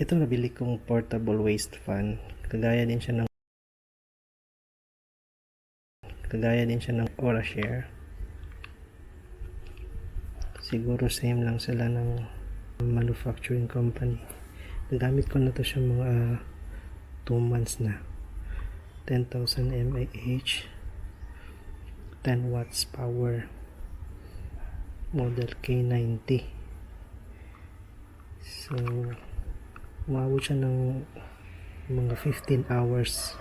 Ito nabili kong portable waste fan. Kagaya din siya ng OraShare. Siguro same lang sila ng manufacturing company. Nagamit ko na to siya mga 2 months na. 10,000 mAh, 10 watts power, model K90. So umabot siya ng mga 15 hours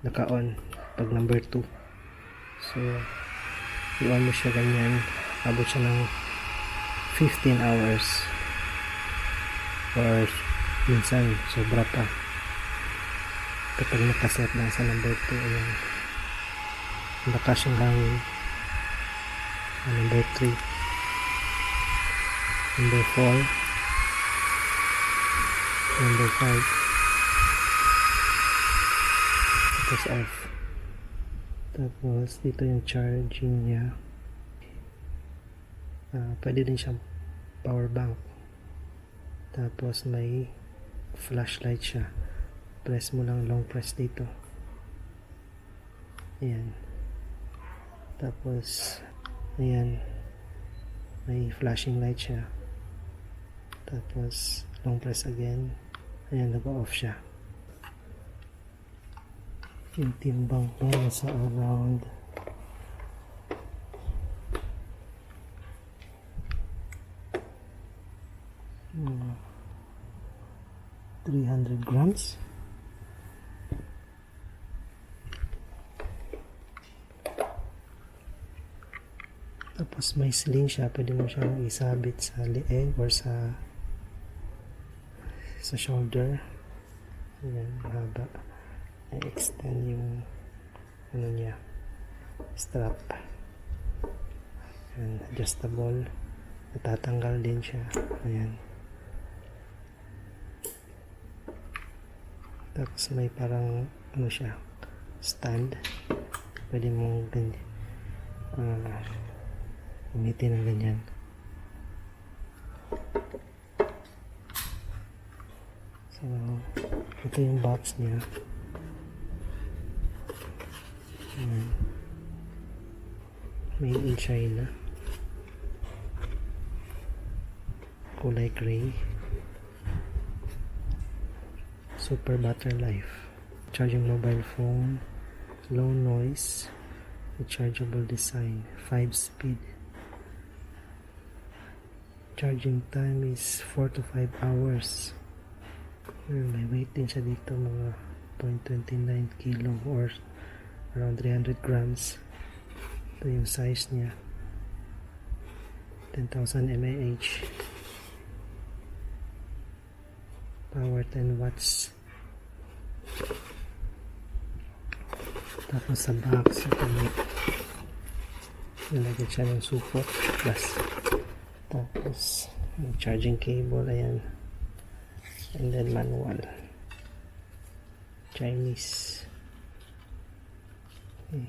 naka-on pag number 2. So i-on mo siya ganyan, abot siya ng 15 hours or minsan sobra pa kapag nakaset lang sa number 2. Ayan, lakas yung hangin. Number 3, number 4, number 5, tapos off. Tapos dito yung charging niya. Pwede din siyang power bank. Tapos may flashlight siya. Press mo lang, long press dito. Ayan. Tapos ayan, may flashing light siya. Tapos long press again. Ayan, nag-off siya. Yung timbang ko nasa around 300 grams. Tapos may sling siya, pwede mo siyang isabit sa leeg or sa shoulder. Ayan, mahaba. I-extend yung ano niya, strap. Ayan, adjustable. Natatanggal din siya. Ayan. Tapos may parang ano siya, stand. Pwede mong gamitin ng ganyan. So ito yung box niya. Ayan. Made in China, kulay gray. Super battery life, charging mobile phone, low noise, rechargeable design, 5-speed. Charging time is 4 to 5 hours. May weight din siya dito, mga 0.29 kilo or around 300 grams. Ito yung size niya, 10,000 mAh, power 10 watts. Tapos sa box ito, nilagyan siya ng support plus. Tapos yung charging cable, ayan, and then manual, Chinese. Okay.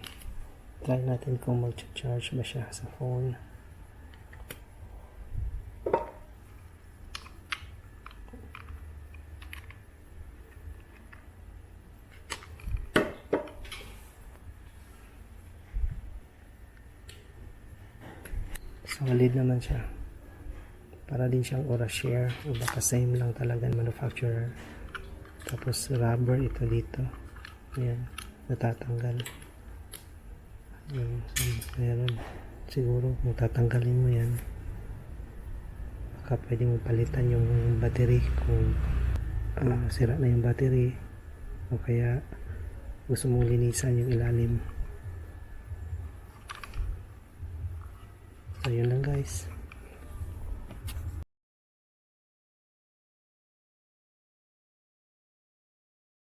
Try natin kung mag-charge ba siya sa phone. Solid naman siya. Para din siyang OraShare, o baka same lang talaga manufacturer. Tapos rubber ito dito. Ayan, natatanggal. Meron. Siguro kung tatanggalin mo yan, baka pwede mo palitan yung battery kung sira na yung battery, o kaya gusto mong linisan yung ilalim. So yun lang guys.